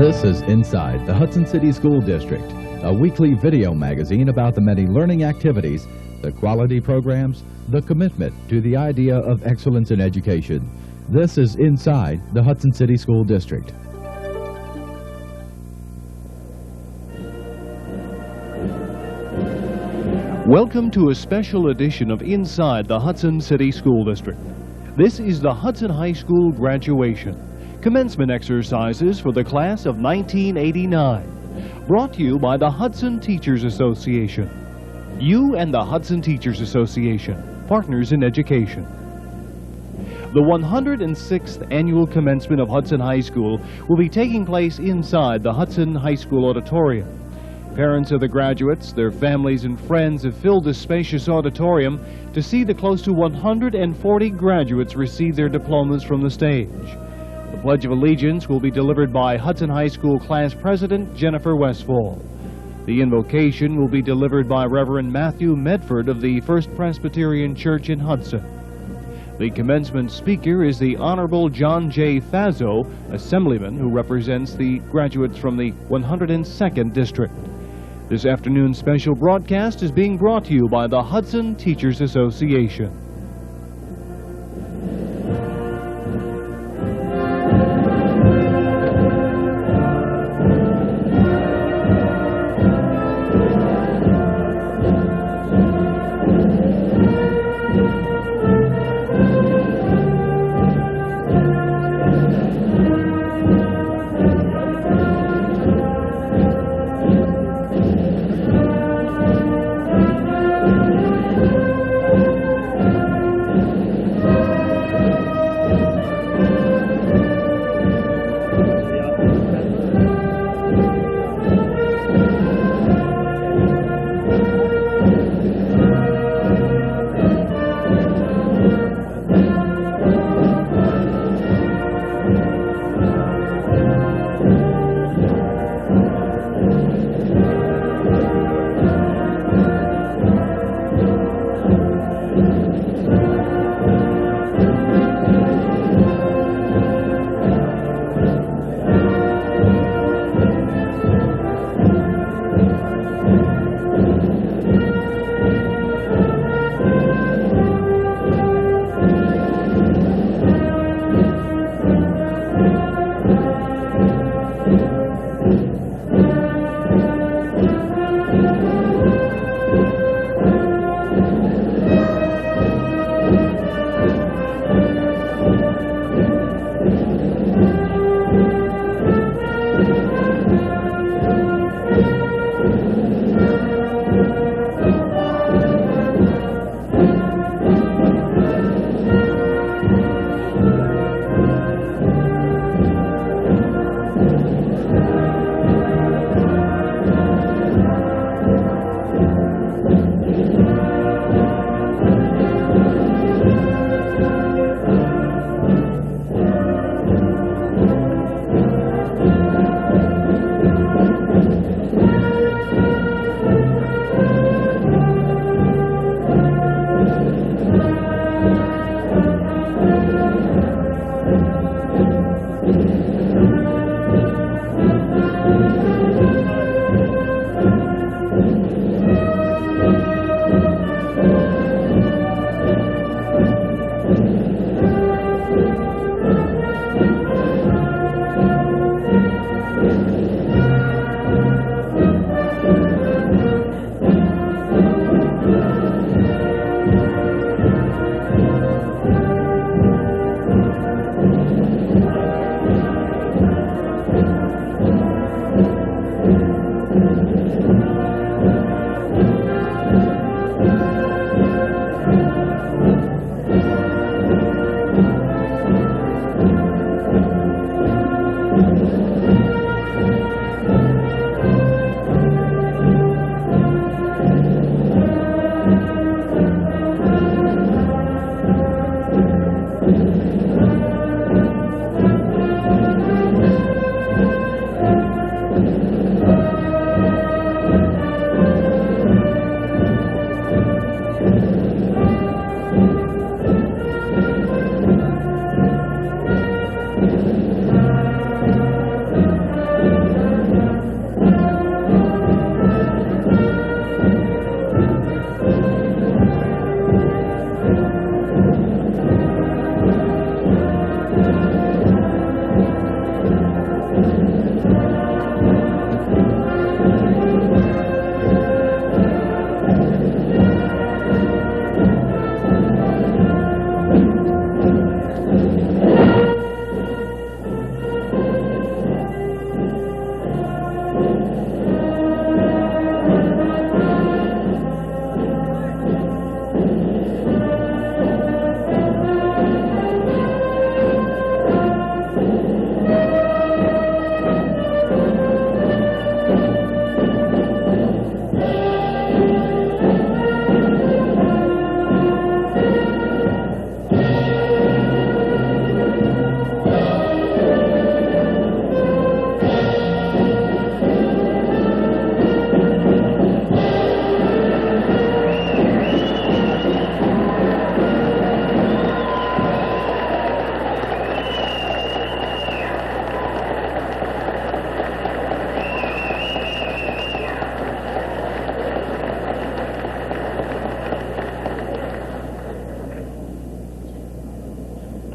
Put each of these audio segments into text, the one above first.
This is Inside the Hudson City School District, a weekly video magazine about the many learning activities, the quality programs, the commitment to the idea of excellence in education. This is Inside the Hudson City School District. Welcome to a special edition of Inside the Hudson City School District. This is the Hudson High School graduation. Commencement exercises for the class of 1989. Brought to you by the Hudson Teachers Association. You and the Hudson Teachers Association, partners in education. The 106th annual commencement of Hudson High School will be taking place inside the Hudson High School auditorium. Parents of the graduates, their families and friends have filled this spacious auditorium to see the close to 140 graduates receive their diplomas from the stage. The Pledge of Allegiance will be delivered by Hudson High School Class President Jennifer Westfall. The invocation will be delivered by Reverend Matthew Medford of the First Presbyterian Church in Hudson. The commencement speaker is the Honorable John J. Fazo, Assemblyman who represents the graduates from the 102nd District. This afternoon's special broadcast is being brought to you by the Hudson Teachers Association.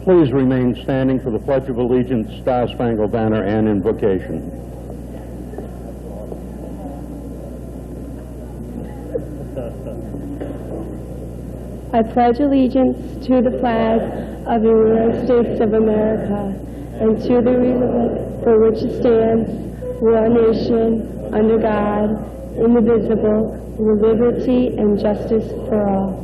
Please remain standing for the Pledge of Allegiance, Star-Spangled Banner, and invocation. I pledge allegiance to the flag of the United States of America and to the republic for which it stands, one nation, under God, indivisible, with liberty and justice for all.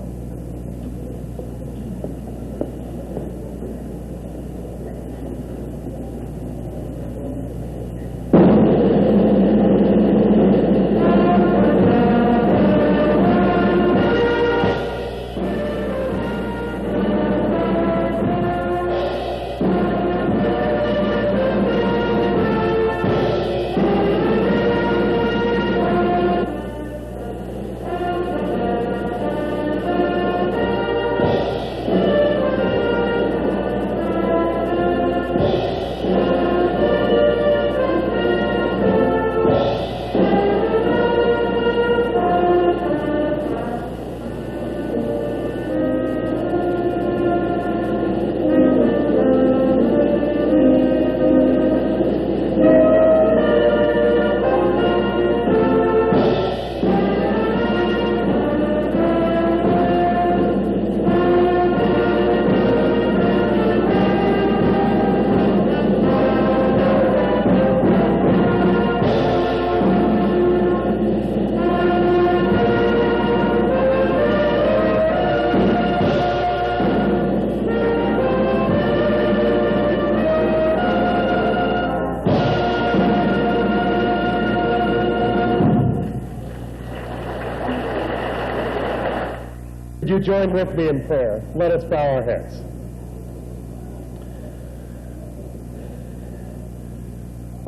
Would you join with me in prayer? Let us bow our heads.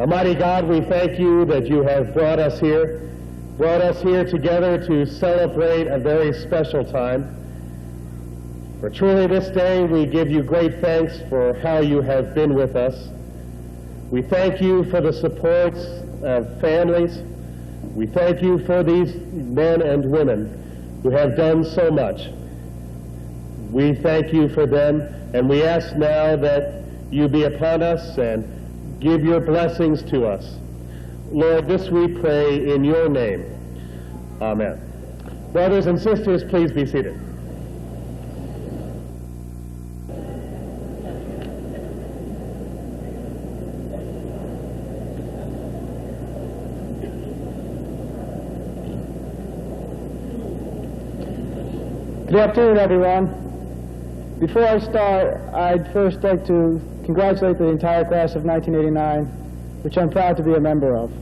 Almighty God, we thank you that you have brought us here together to celebrate a very special time. For truly this day we give you great thanks for how you have been with us. We thank you for the supports of families. We thank you for these men and women who have done so much. We thank you for them, and we ask now that you be upon us and give your blessings to us. Lord, this we pray in your name. Amen. Brothers and sisters, please be seated. Good afternoon, everyone. Before I start, I'd first like to congratulate the entire class of 1989, which I'm proud to be a member of.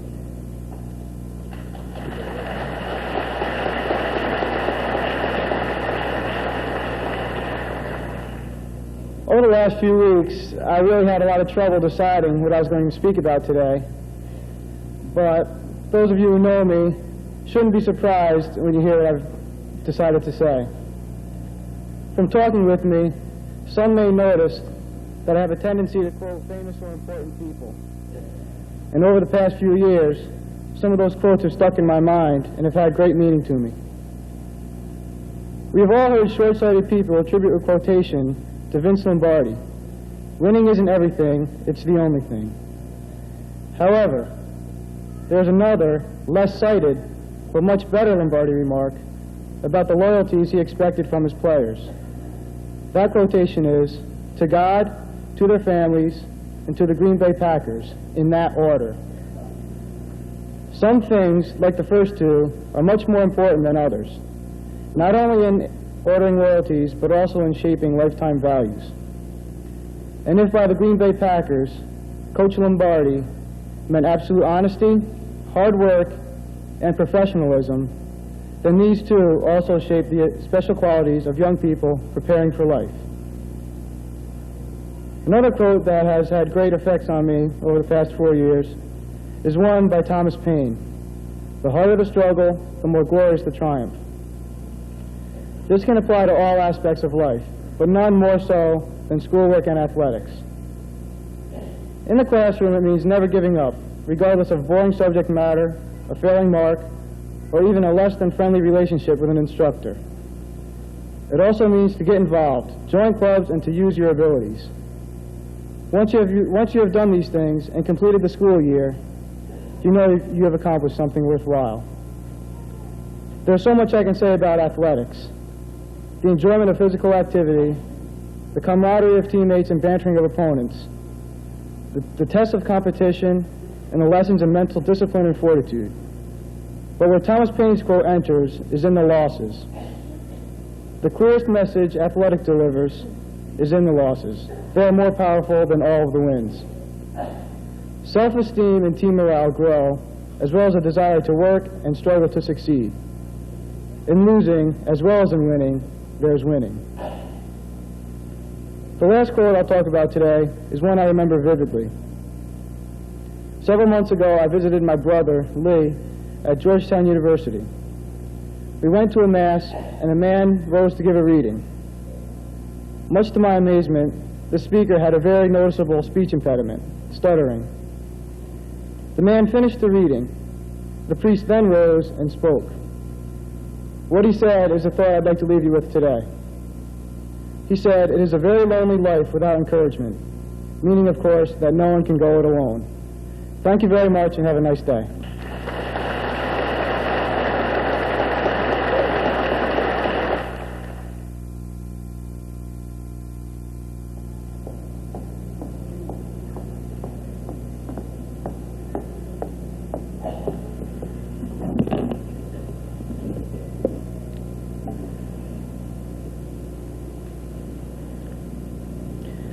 Over the last few weeks, I really had a lot of trouble deciding what I was going to speak about today. But those of you who know me shouldn't be surprised when you hear what I've decided to say. From talking with me, some may notice that I have a tendency to quote famous or important people. And over the past few years, some of those quotes have stuck in my mind and have had great meaning to me. We have all heard short-sighted people attribute a quotation to Vince Lombardi. Winning isn't everything, it's the only thing. However, there's another, less cited, but much better Lombardi remark about the loyalties he expected from his players. That quotation is, to God, to their families, and to the Green Bay Packers, in that order. Some things, like the first two, are much more important than others, not only in ordering loyalties, but also in shaping lifetime values. And if by the Green Bay Packers, Coach Lombardi meant absolute honesty, hard work, and professionalism, then these two also shape the special qualities of young people preparing for life. Another quote that has had great effects on me over the past 4 years is one by Thomas Paine. The harder the struggle, the more glorious the triumph. This can apply to all aspects of life, but none more so than schoolwork and athletics. In the classroom, it means never giving up, regardless of boring subject matter, a failing mark, or even a less than friendly relationship with an instructor. It also means to get involved, join clubs, and to use your abilities. Once you have done these things and completed the school year, you know you have accomplished something worthwhile. There's so much I can say about athletics. The enjoyment of physical activity, the camaraderie of teammates and bantering of opponents, the test of competition, and the lessons in mental discipline and fortitude. But where Thomas Paine's quote enters is in the losses. The clearest message athletic delivers is in the losses. They are more powerful than all of the wins. Self-esteem and team morale grow, as well as a desire to work and struggle to succeed. In losing, as well as in winning, there's winning. The last quote I'll talk about today is one I remember vividly. Several months ago, I visited my brother, Lee, at Georgetown University. We went to a mass, and a man rose to give a reading. Much to my amazement, the speaker had a very noticeable speech impediment, stuttering. The man finished the reading. The priest then rose and spoke. What he said is a thought I'd like to leave you with today. He said, "It is a very lonely life without encouragement," meaning, of course, that no one can go it alone. Thank you very much, and have a nice day.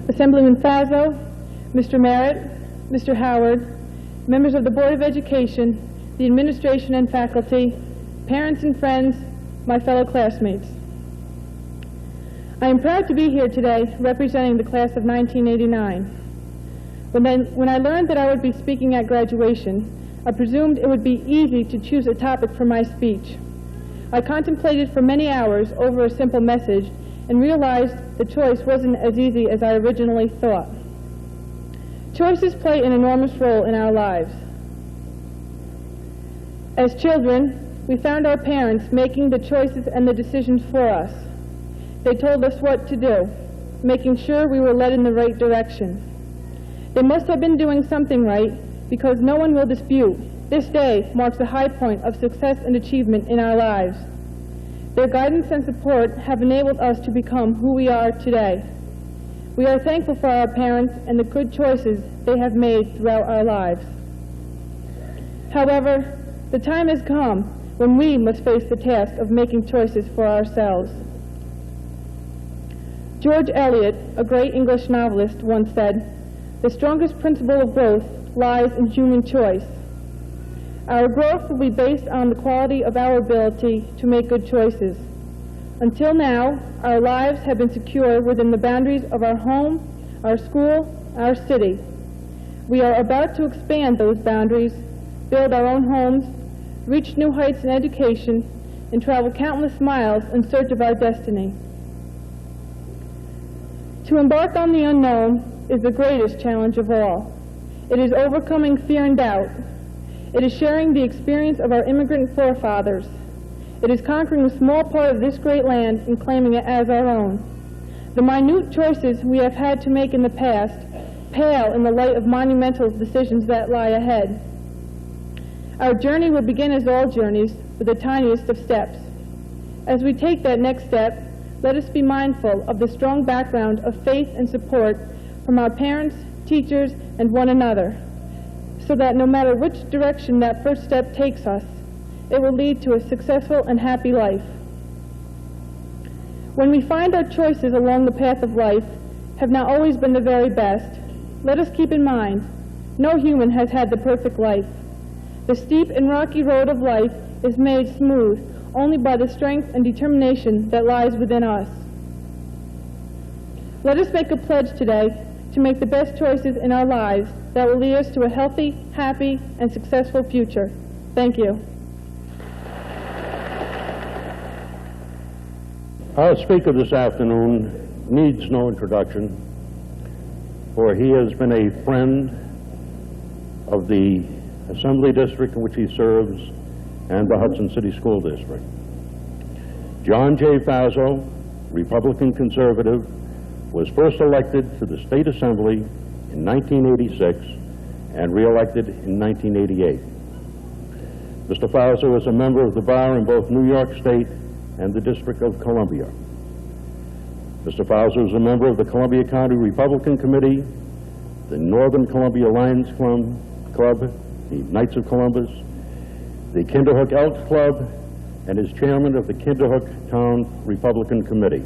Assemblyman Fazo, Mr. Merritt, Mr. Howard, members of the Board of Education, the administration and faculty, parents and friends, my fellow classmates. I am proud to be here today representing the class of 1989. When I learned that I would be speaking at graduation, I presumed it would be easy to choose a topic for my speech. I contemplated for many hours over a simple message and realized the choice wasn't as easy as I originally thought. Choices play an enormous role in our lives. As children, we found our parents making the choices and the decisions for us. They told us what to do, making sure we were led in the right direction. They must have been doing something right, because no one will dispute this day marks a high point of success and achievement in our lives. Their guidance and support have enabled us to become who we are today. We are thankful for our parents and the good choices they have made throughout our lives. However, the time has come when we must face the task of making choices for ourselves. George Eliot, a great English novelist, once said, "The strongest principle of growth lies in human choice." Our growth will be based on the quality of our ability to make good choices. Until now, our lives have been secure within the boundaries of our home, our school, our city. We are about to expand those boundaries, build our own homes, reach new heights in education, and travel countless miles in search of our destiny. To embark on the unknown is the greatest challenge of all. It is overcoming fear and doubt. It is sharing the experience of our immigrant forefathers. It is conquering a small part of this great land and claiming it as our own. The minute choices we have had to make in the past pale in the light of monumental decisions that lie ahead. Our journey will begin, as all journeys, with the tiniest of steps. As we take that next step, let us be mindful of the strong background of faith and support from our parents, teachers, and one another, so that no matter which direction that first step takes us, it will lead to a successful and happy life. When we find our choices along the path of life have not always been the very best, let us keep in mind, no human has had the perfect life. The steep and rocky road of life is made smooth only by the strength and determination that lies within us. Let us make a pledge today to make the best choices in our lives that will lead us to a healthy, happy, and successful future. Thank you. Our speaker this afternoon needs no introduction, for he has been a friend of the Assembly District in which he serves and the Hudson City School District. John J. Fazo, Republican conservative, was first elected to the State Assembly in in 1986 and re-elected in 1988. Mr. Fauser is a member of the bar in both New York State and the District of Columbia. Mr. Fauser is a member of the Columbia County Republican Committee, the Northern Columbia Lions Club, the Knights of Columbus, the Kinderhook Elks Club, and is chairman of the Kinderhook Town Republican Committee.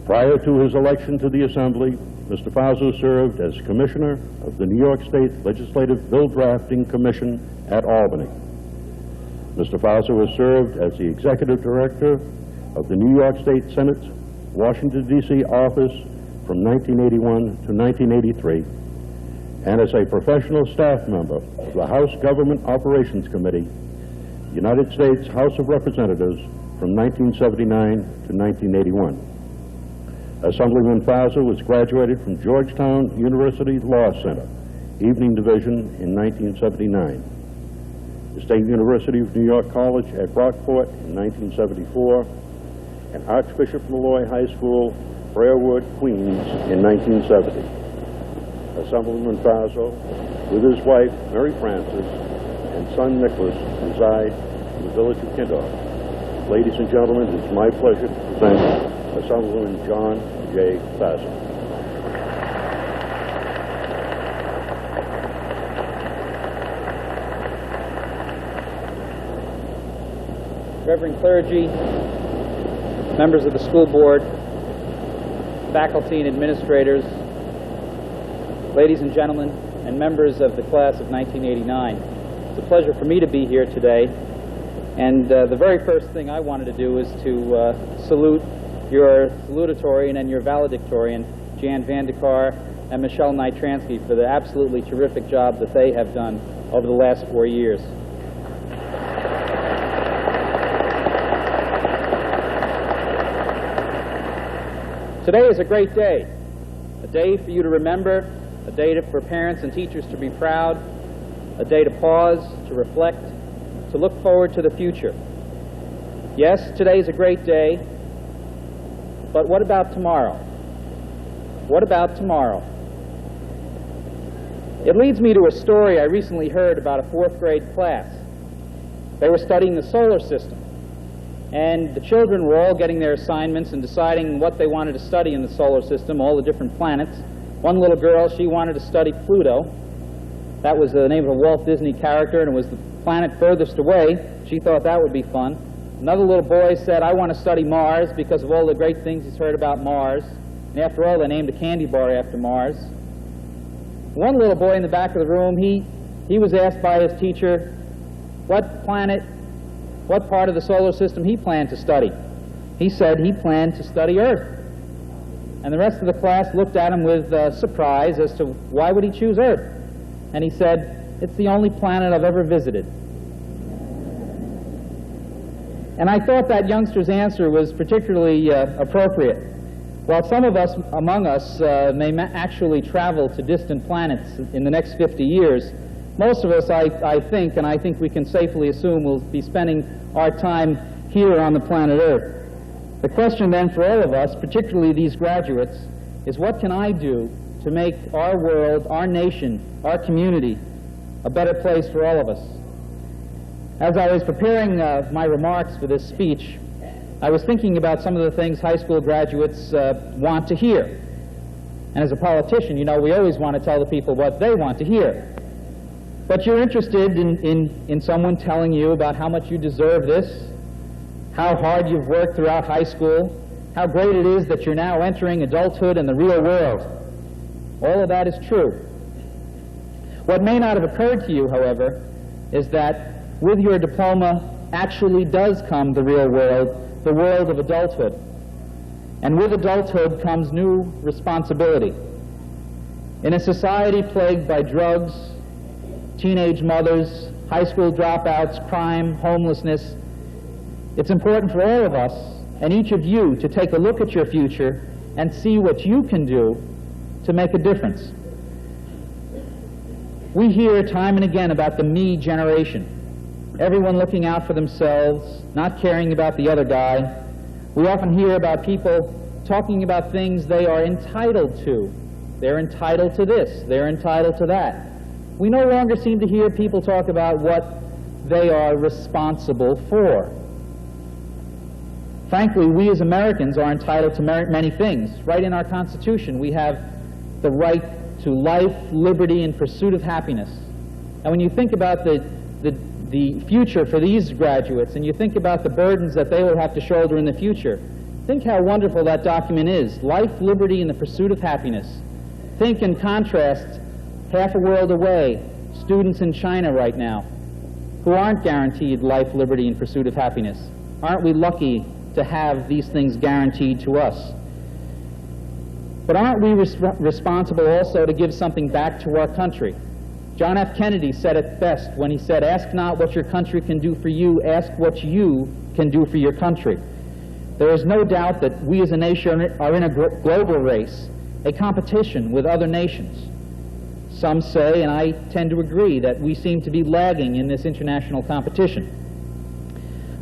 Prior to his election to the Assembly, Mr. Fauser served as Commissioner of the New York State Legislative Bill Drafting Commission at Albany. Mr. Fauser has served as the Executive Director of the New York State Senate's Washington, D.C. office from 1981 to 1983, and as a professional staff member of the House Government Operations Committee, United States House of Representatives from 1979 to 1981. Assemblyman Fauser was graduated from Georgetown University Law Center, Evening Division in 1979. The State University of New York College at Rockport in 1974, and Archbishop Malloy High School, Briarwood, Queens in 1970. Assemblyman Fauser, with his wife, Mary Frances, and son, Nicholas, reside in the village of Kinderhook. Ladies and gentlemen, it is my pleasure to present Assemblyman John J. Fauser. Reverend clergy, members of the school board, faculty and administrators, ladies and gentlemen, and members of the class of 1989. It's a pleasure for me to be here today, and the very first thing I wanted to do is to salute your salutatorian and your valedictorian, Jan Vandekar and Michelle Nitransky, for the absolutely terrific job that they have done over the last 4 years. Today is a great day, a day for you to remember, a day for parents and teachers to be proud, a day to pause, to reflect, to look forward to the future. Yes, today is a great day, but what about tomorrow? What about tomorrow? It leads me to a story I recently heard about a 4th grade class. They were studying the solar system, and the children were all getting their assignments and deciding what they wanted to study in the solar system, all the different planets. One little girl, she wanted to study Pluto. That was the name of a Walt Disney character, and it was the planet furthest away. She thought that would be fun. Another little boy said, I want to study Mars because of all the great things he's heard about Mars. And after all, they named a candy bar after Mars. One little boy in the back of the room, he was asked by his teacher what planet, what part of the solar system he planned to study. He said he planned to study Earth. And the rest of the class looked at him with surprise as to why would he choose Earth. And he said, it's the only planet I've ever visited. And I thought that youngster's answer was particularly appropriate. While some of us, among us, may actually travel to distant planets in the next 50 years, most of us, I think, and I think we can safely assume, will be spending our time here on the planet Earth. The question then for all of us, particularly these graduates, is what can I do to make our world, our nation, our community a better place for all of us? As I was preparing my remarks for this speech, I was thinking about some of the things high school graduates want to hear. And as a politician, you know, we always want to tell the people what they want to hear. But you're interested in someone telling you about how much you deserve this, how hard you've worked throughout high school, how great it is that you're now entering adulthood and the real world. All of that is true. What may not have occurred to you, however, is that with your diploma actually does come the real world, the world of adulthood. And with adulthood comes new responsibility. In a society plagued by drugs, teenage mothers, high school dropouts, crime, homelessness, it's important for all of us and each of you to take a look at your future and see what you can do to make a difference. We hear time and again about the me generation. Everyone looking out for themselves, not caring about the other guy. We often hear about people talking about things they are entitled to They're entitled to this. They're entitled to that. We no longer seem to hear people talk about what they are responsible for. Frankly, we as Americans are entitled to many things. Right in our Constitution, we have the right to life, liberty, and pursuit of happiness. And when you think about the future for these graduates, and you think about the burdens that they will have to shoulder in the future, think how wonderful that document is. Life, liberty, and the pursuit of happiness. Think in contrast, half a world away, students in China right now who aren't guaranteed life, liberty, and pursuit of happiness. Aren't we lucky to have these things guaranteed to us? But aren't we responsible also to give something back to our country? John F. Kennedy said it best when he said, "Ask not what your country can do for you, ask what you can do for your country." There is no doubt that we as a nation are in a global race, a competition with other nations. Some say, and I tend to agree, that we seem to be lagging in this international competition.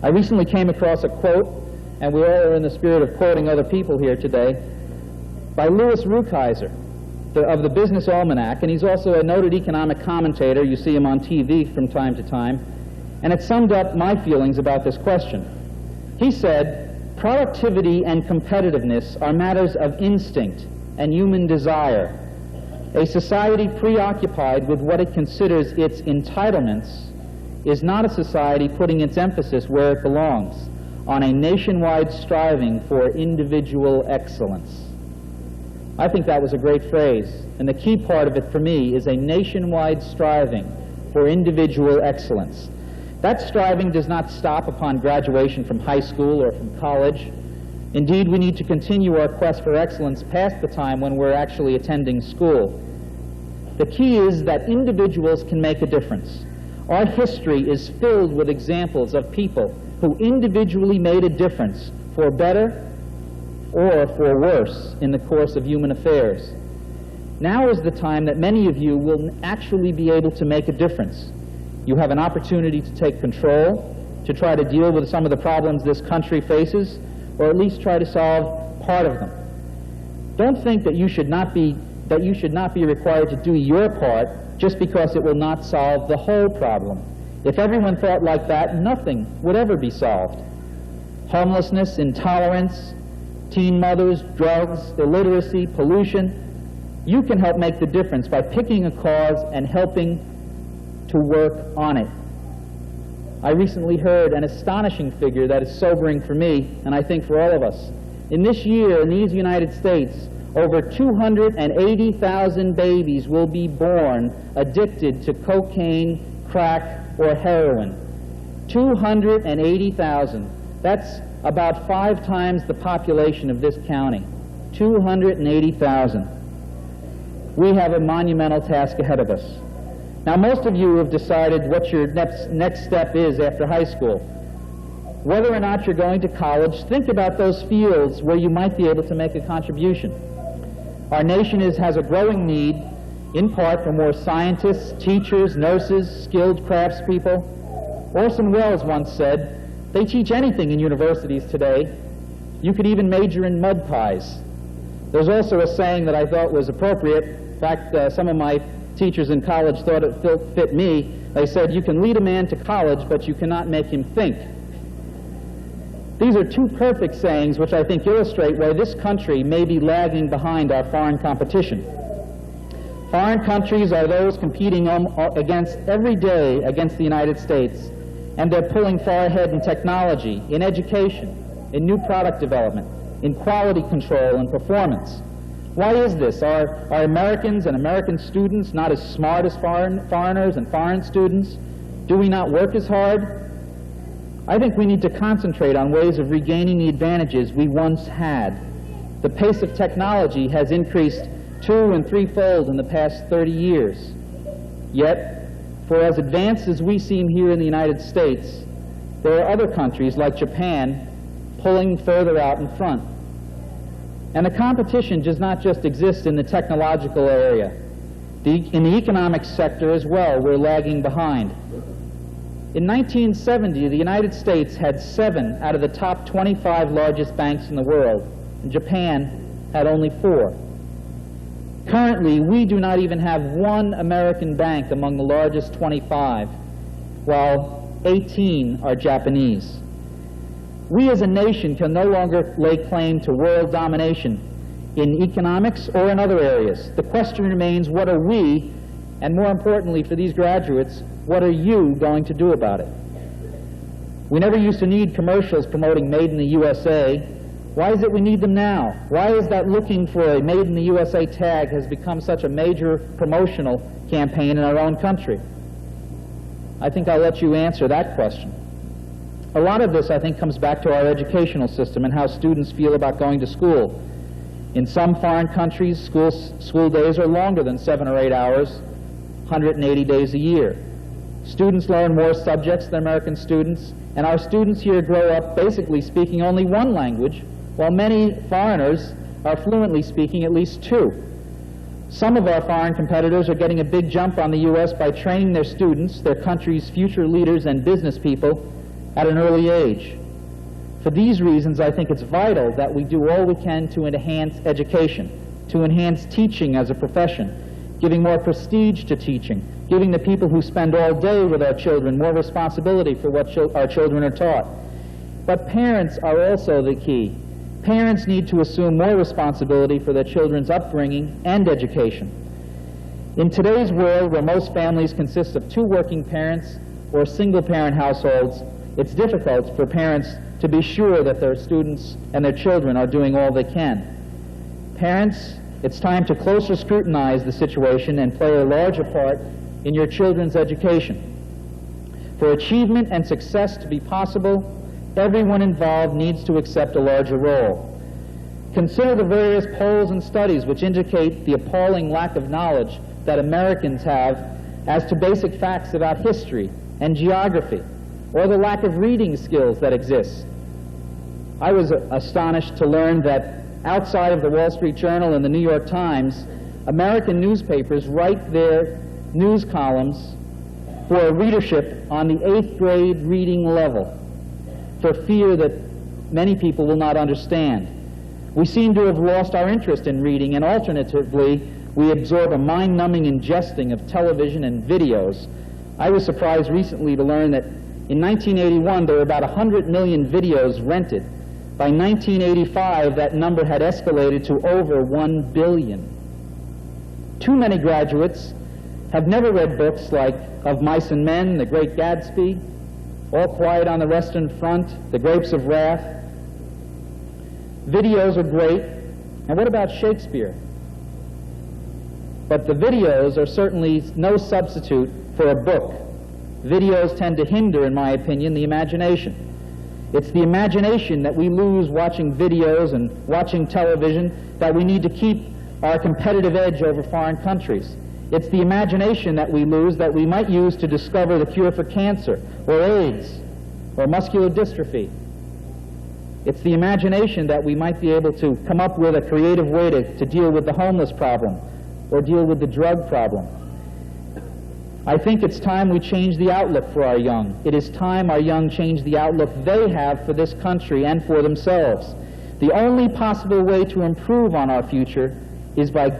I recently came across a quote, and we all are in the spirit of quoting other people here today, by Louis Rukeyser of the Business Almanac, and he's also a noted economic commentator. You see him on TV from time to time, and it summed up my feelings about this question. He said, "Productivity and competitiveness are matters of instinct and human desire. A society preoccupied with what it considers its entitlements is not a society putting its emphasis where it belongs, on a nationwide striving for individual excellence." I think that was a great phrase, and the key part of it for me is a nationwide striving for individual excellence. That striving does not stop upon graduation from high school or from college. Indeed, we need to continue our quest for excellence past the time when we're actually attending school. The key is that individuals can make a difference. Our history is filled with examples of people who individually made a difference for better or for worse in the course of human affairs. Now is the time that many of you will actually be able to make a difference. You have an opportunity to take control, to try to deal with some of the problems this country faces, or at least try to solve part of them. Don't think that you should not be required to do your part just because it will not solve the whole problem. If everyone thought like that, nothing would ever be solved. Homelessness, intolerance, teen mothers, drugs, illiteracy, pollution. You can help make the difference by picking a cause and helping to work on it. I recently heard an astonishing figure that is sobering for me, and I think for all of us. In this year, in these United States, over 280,000 babies will be born addicted to cocaine, crack, or heroin. 280,000. That's about 5 times the population of this county. 280,000. We have a monumental task ahead of us. Now, most of you have decided what your next step is after high school. Whether or not you're going to college, think about those fields where you might be able to make a contribution. Our nation has a growing need, in part for more scientists, teachers, nurses, skilled craftspeople. Orson Welles once said, "They teach anything in universities today. You could even major in mud pies." There's also a saying that I thought was appropriate. In fact, some of my teachers in college thought it fit me. They said, "You can lead a man to college, but you cannot make him think." These are two perfect sayings which I think illustrate where this country may be lagging behind our foreign competition. Foreign countries are those competing against every day against the United States, and they're pulling far ahead in technology, in education, in new product development, in quality control and performance. Why is this? Are Americans and American students not as smart as foreigners and foreign students? Do we not work as hard? I think we need to concentrate on ways of regaining the advantages we once had. The pace of technology has increased 2- and 3-fold in the past 30 years. Yet, for as advanced as we seem here in the United States, there are other countries like Japan pulling further out in front. And the competition does not just exist in the technological area. In the economic sector as well, we're lagging behind. In 1970, the United States had 7 out of the top 25 largest banks in the world, and Japan had only 4. Currently, we do not even have one American bank among the largest 25, while 18 are Japanese. We as a nation can no longer lay claim to world domination in economics or in other areas. The question remains, what are we, and more importantly for these graduates, what are you going to do about it? We never used to need commercials promoting Made in the USA. Why is it we need them now? Why is that looking for a Made in the USA tag has become such a major promotional campaign in our own country? I think I'll let you answer that question. A lot of this, I think, comes back to our educational system and how students feel about going to school. In some foreign countries, school days are longer than 7 or 8 hours, 180 days a year. Students learn more subjects than American students, and our students here grow up basically speaking only one language, while many foreigners are fluently speaking at least 2. Some of our foreign competitors are getting a big jump on the U.S. by training their students, their country's future leaders and business people, at an early age. For these reasons, I think it's vital that we do all we can to enhance education, to enhance teaching as a profession, giving more prestige to teaching, giving the people who spend all day with our children more responsibility for what our children are taught. But parents are also the key. Parents need to assume more responsibility for their children's upbringing and education. In today's world, where most families consist of 2 working parents or single-parent households, it's difficult for parents to be sure that their students and their children are doing all they can. Parents, it's time to closer scrutinize the situation and play a larger part in your children's education. For achievement and success to be possible, everyone involved needs to accept a larger role. Consider the various polls and studies which indicate the appalling lack of knowledge that Americans have as to basic facts about history and geography, or the lack of reading skills that exists. I was astonished to learn that outside of the Wall Street Journal and the New York Times, American newspapers write their news columns for a readership on the 8th grade reading level, for fear that many people will not understand. We seem to have lost our interest in reading, and alternatively, we absorb a mind-numbing ingesting of television and videos. I was surprised recently to learn that in 1981, there were about 100 million videos rented. By 1985, that number had escalated to over 1 billion. Too many graduates have never read books like Of Mice and Men, The Great Gatsby, All Quiet on the Western Front, The Grapes of Wrath. Videos are great. And what about Shakespeare? But the videos are certainly no substitute for a book. Videos tend to hinder, in my opinion, the imagination. It's the imagination that we lose watching videos and watching television that we need to keep our competitive edge over foreign countries. It's the imagination that we lose that we might use to discover the cure for cancer, or AIDS, or muscular dystrophy. It's the imagination that we might be able to come up with a creative way to deal with the homeless problem, or deal with the drug problem. I think it's time we change the outlook for our young. It is time our young change the outlook they have for this country and for themselves. The only possible way to improve on our future is by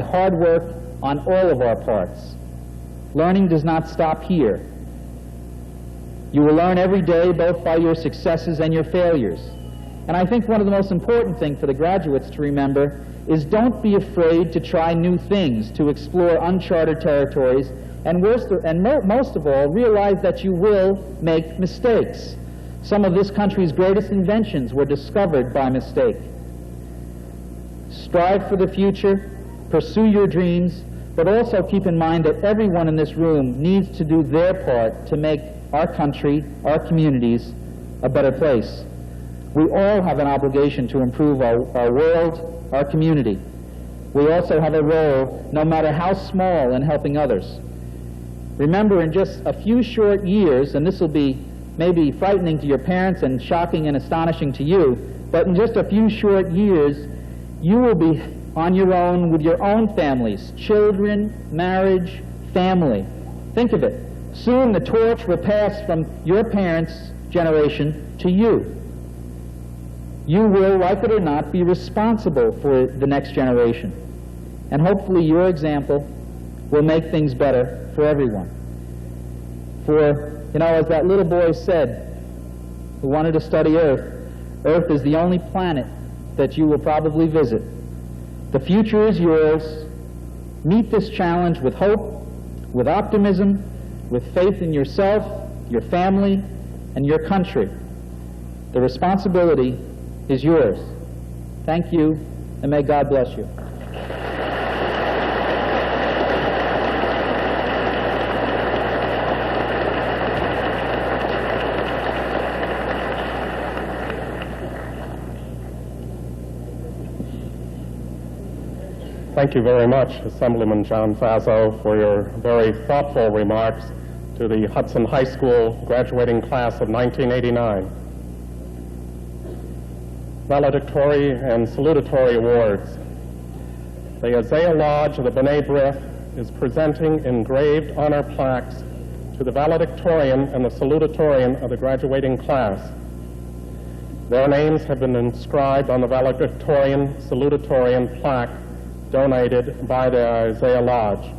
hard work on all of our parts. Learning does not stop here. You will learn every day, both by your successes and your failures. And I think one of the most important things for the graduates to remember is don't be afraid to try new things, to explore uncharted territories, and most of all, realize that you will make mistakes. Some of this country's greatest inventions were discovered by mistake. Strive for the future, pursue your dreams, but also keep in mind that everyone in this room needs to do their part to make our country, our communities, a better place. We all have an obligation to improve our world, our community. We also have a role, no matter how small, in helping others. Remember, in just a few short years, and this will be maybe frightening to your parents and shocking and astonishing to you, but in just a few short years, you will be on your own with your own families, children, marriage, family. Think of it. Soon the torch will pass from your parents' generation to you. You will, like it or not, be responsible for the next generation. and hopefully your example will make things better for everyone. For, you know, as that little boy said, who wanted to study Earth, Earth is the only planet that you will probably visit. The future is yours. Meet this challenge with hope, with optimism, with faith in yourself, your family, and your country. The responsibility is yours. Thank you, and may God bless you. Thank you very much, Assemblyman John Faso, for your very thoughtful remarks to the Hudson High School graduating class of 1989. Valedictory and salutatory awards. The Isaiah Lodge of the B'nai B'rith is presenting engraved honor plaques to the valedictorian and the salutatorian of the graduating class. Their names have been inscribed on the valedictorian salutatorian plaque donated by the Isaiah Lodge.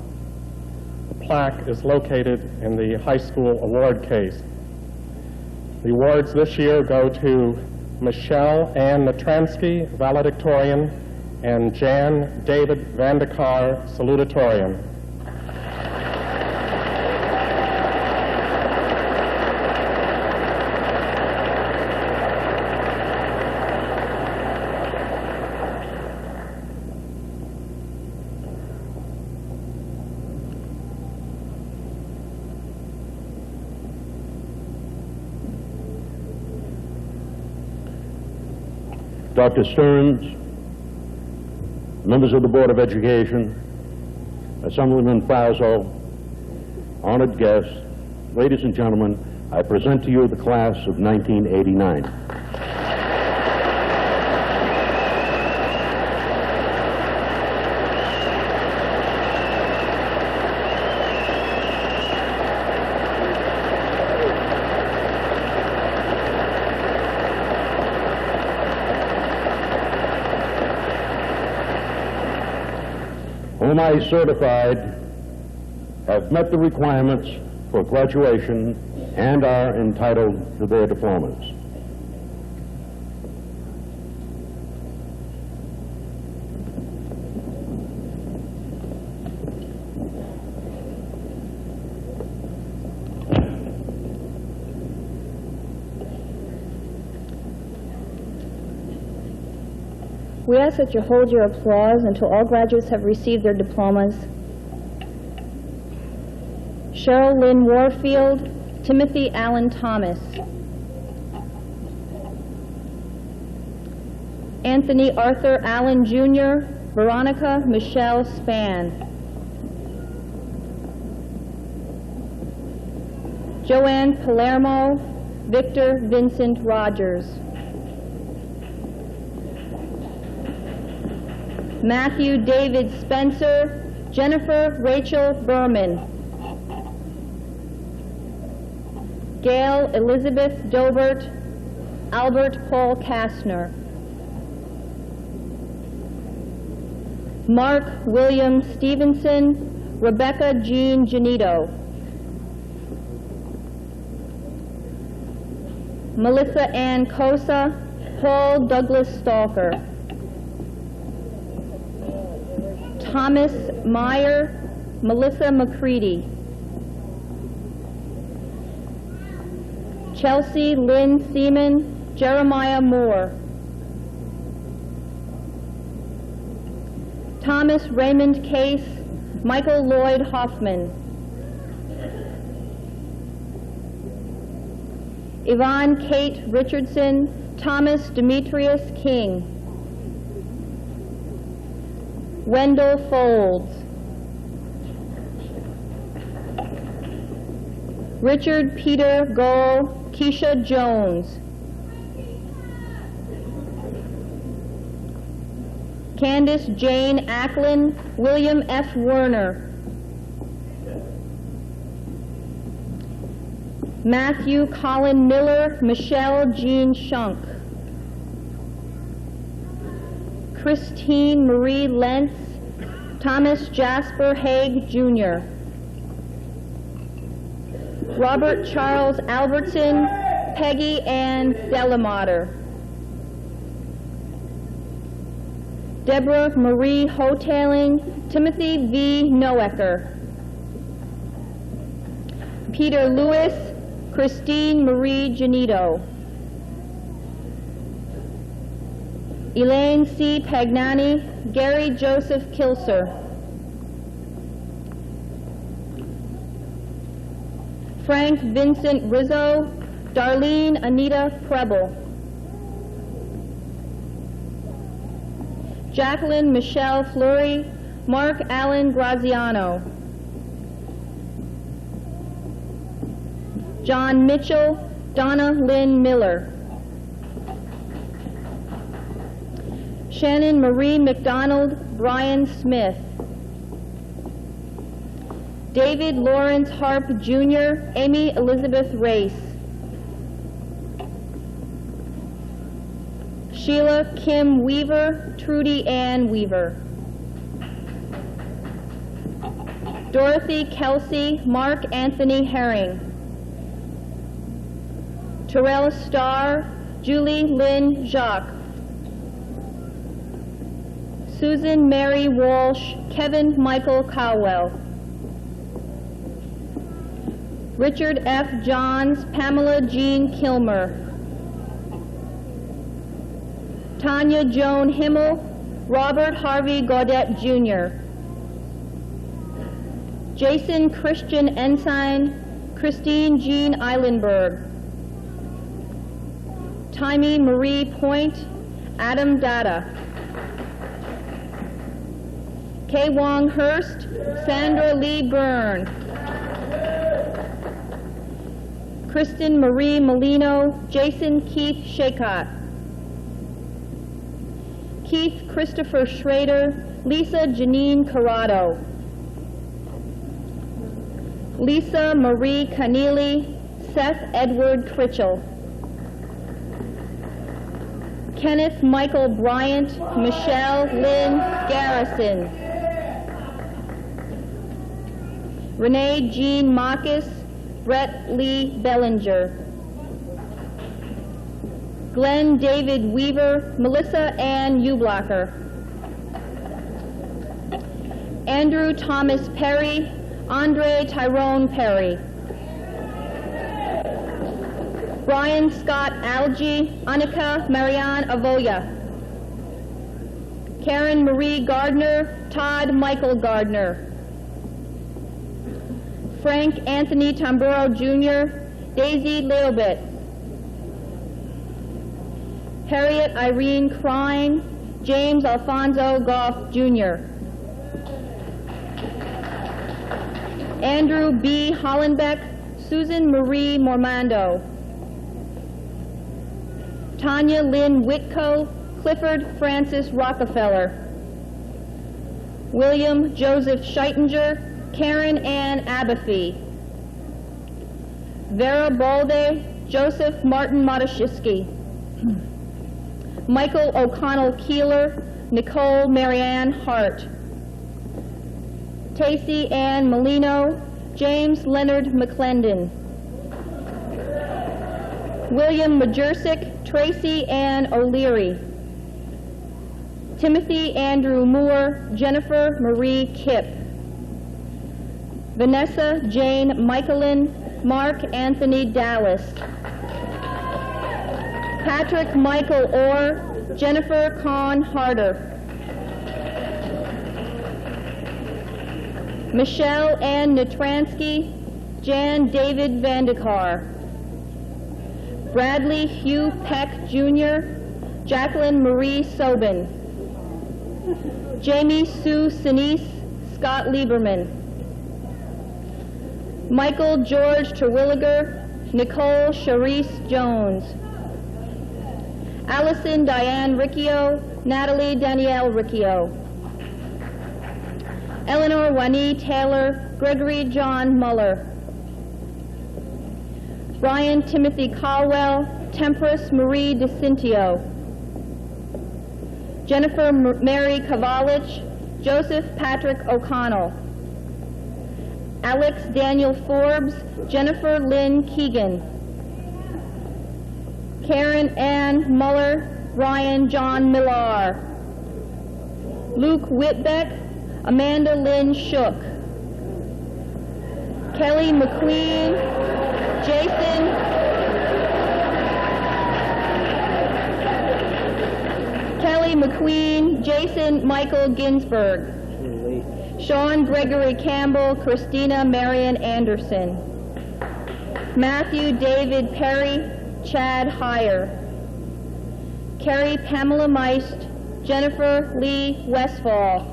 The plaque is located in the high school award case. The awards this year go to Michelle Ann Matransky, valedictorian, and Jan David Vandekar, salutatorian. Dr. Stearns, members of the Board of Education, Assemblyman Faso, honored guests, ladies and gentlemen, I present to you the class of 1989. Whom I certified have met the requirements for graduation and are entitled to their diplomas. We ask that you hold your applause until all graduates have received their diplomas. Cheryl Lynn Warfield, Timothy Allen Thomas. Anthony Arthur Allen Jr., Veronica Michelle Spann. Joanne Palermo, Victor Vincent Rogers. Matthew David Spencer, Jennifer Rachel Berman. Gail Elizabeth Dobert, Albert Paul Kastner. Mark William Stevenson, Rebecca Jean Janito. Melissa Ann Cosa, Paul Douglas Stalker. Thomas Meyer, Melissa McCready. Chelsea Lynn Seaman, Jeremiah Moore. Thomas Raymond Case, Michael Lloyd Hoffman. Yvonne Kate Richardson, Thomas Demetrius King. Wendell Folds. Richard Peter Gohl, Keisha Jones. Candace Jane Acklin, William F. Werner. Matthew Colin Miller, Michelle Jean Shunk. Christine Marie Lentz, Thomas Jasper Haig, Jr. Robert Charles Albertson, Peggy Ann Delamater. Deborah Marie Hoteling, Timothy V. Noecker. Peter Lewis, Christine Marie Janito. Elaine C. Pagnani, Gary Joseph Kilser. Frank Vincent Rizzo, Darlene Anita Preble. Jacqueline Michelle Fleury, Mark Allen Graziano. John Mitchell, Donna Lynn Miller. Shannon Marie McDonald, Brian Smith. David Lawrence Harp, Jr., Amy Elizabeth Race. Sheila Kim Weaver, Trudy Ann Weaver. Dorothy Kelsey, Mark Anthony Herring. Terrell Starr, Julie Lynn Jacques. Susan Mary Walsh, Kevin Michael Cowell. Richard F. Johns, Pamela Jean Kilmer. Tanya Joan Himmel, Robert Harvey Gaudette, Jr. Jason Christian Ensign, Christine Jean Eilenberg. Timmy Marie Point, Adam Dada. Kay Wong Hurst, Sandra Lee Byrne. Kristen Marie Molino, Jason Keith Shakot. Keith Christopher Schrader, Lisa Janine Corrado. Lisa Marie Keneally, Seth Edward Critchell. Kenneth Michael Bryant, Michelle Lynn Garrison. Renee Jean Marcus, Brett Lee Bellinger. Glenn David Weaver, Melissa Ann Ublacher. Andrew Thomas Perry, Andre Tyrone Perry. Brian Scott Algie, Annika Marianne Avoya. Karen Marie Gardner, Todd Michael Gardner. Frank Anthony Tamburo Jr., Daisy Leobit. Harriet Irene Crine, James Alfonso Goff Jr. Andrew B. Hollenbeck, Susan Marie Mormando. Tanya Lynn Whitco, Clifford Francis Rockefeller. William Joseph Scheitinger, Karen Ann Abafy. Vera Balde, Joseph Martin Matuszewski. Michael O'Connell Keeler, Nicole Marianne Hart. Tacey Ann Molino, James Leonard McClendon. William Majersic, Tracy Ann O'Leary. Timothy Andrew Moore, Jennifer Marie Kipp. Vanessa Jane Michelin, Mark Anthony Dallas. Patrick Michael Orr, Jennifer Kahn Harder. Michelle Ann Nitransky, Jan David Vandekar. Bradley Hugh Peck Jr., Jacqueline Marie Sobin. Jamie Sue Sinise, Scott Lieberman. Michael George Terwilliger, Nicole Charisse Jones. Allison Diane Riccio, Natalie Danielle Riccio. Eleanor Wani Taylor, Gregory John Muller. Brian Timothy Caldwell, Temperance Marie DeCintio. Jennifer Mary Kavalich, Joseph Patrick O'Connell. Alex Daniel Forbes, Jennifer Lynn Keegan. Karen Ann Muller, Ryan John Millar. Luke Whitbeck, Amanda Lynn Shook. Kelly McQueen, Jason Michael Ginsberg. Sean Gregory Campbell, Christina Marion Anderson. Matthew David Perry, Chad Heyer. Carrie Pamela Meist, Jennifer Lee Westfall.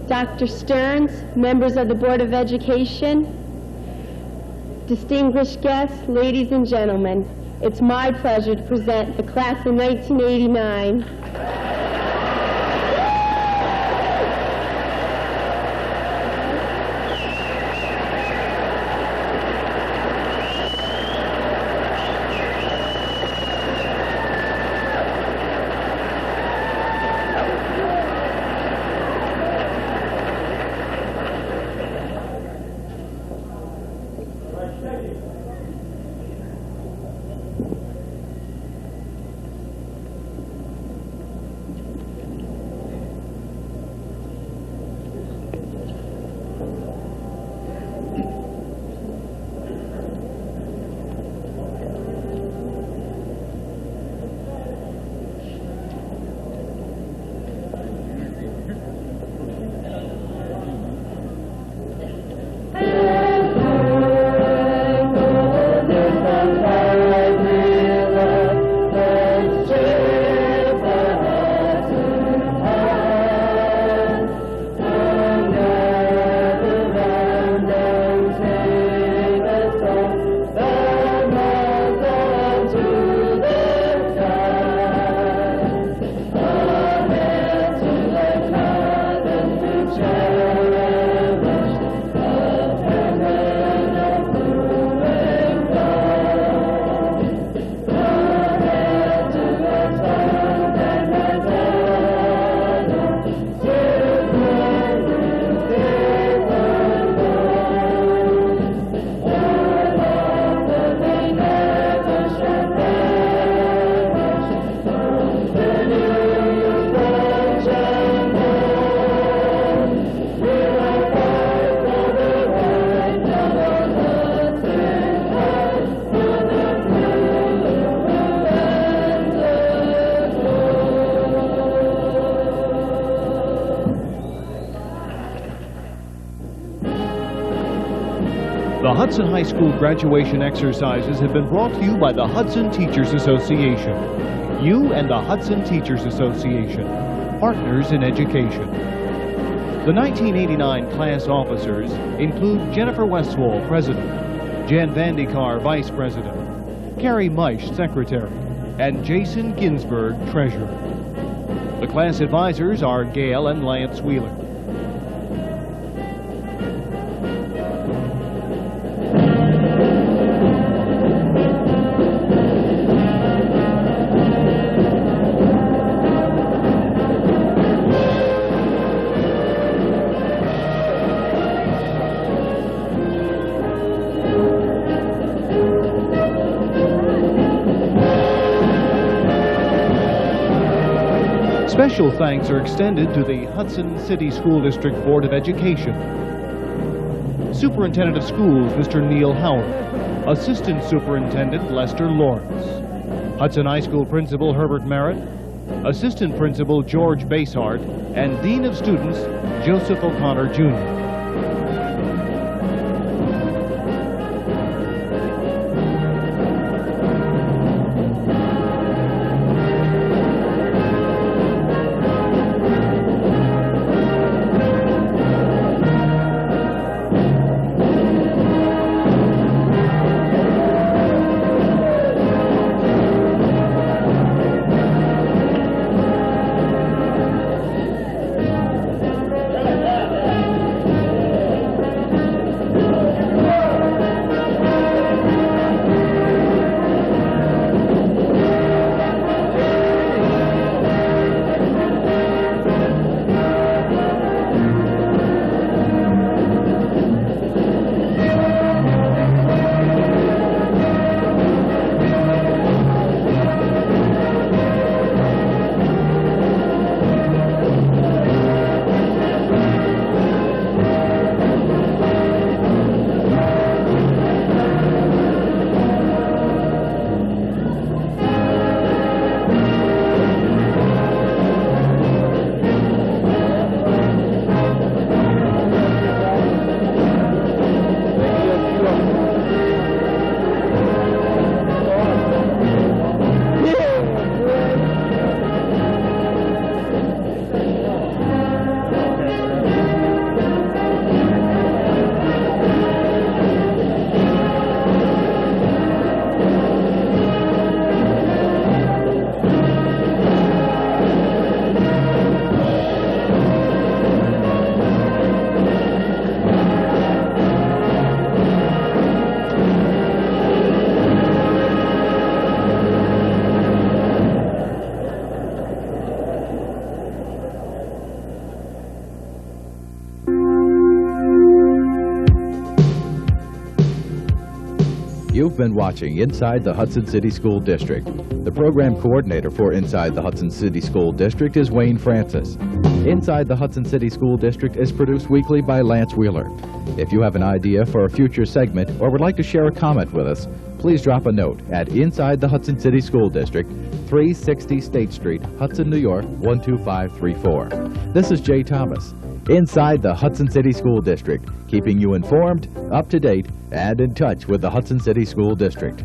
Dr. Stearns, members of the Board of Education, distinguished guests, ladies and gentlemen, it's my pleasure to present the class of 1989. The Hudson High School graduation exercises have been brought to you by the Hudson Teachers Association. You and the Hudson Teachers Association, partners in education. The 1989 class officers include Jennifer Westwall, President, Jan Vandekar, Vice President, Carrie Meisch, Secretary, and Jason Ginsberg, Treasurer. The class advisors are Gail and Lance Wheeler. Special thanks are extended to the Hudson City School District Board of Education, Superintendent of Schools, Mr. Neil Howard, Assistant Superintendent Lester Lawrence, Hudson High School Principal Herbert Merritt, Assistant Principal George Basehart, and Dean of Students Joseph O'Connor, Jr. You've been watching Inside the Hudson City School District. The program coordinator for Inside the Hudson City School District is Wayne Francis. Inside the Hudson City School District is produced weekly by Lance Wheeler. If you have an idea for a future segment or would like to share a comment with us, please drop a note at Inside the Hudson City School District, 360 State Street, Hudson, New York, 12534. This is Jay Thomas. Inside the Hudson City School District, keeping you informed, up to date, and in touch with the Hudson City School District.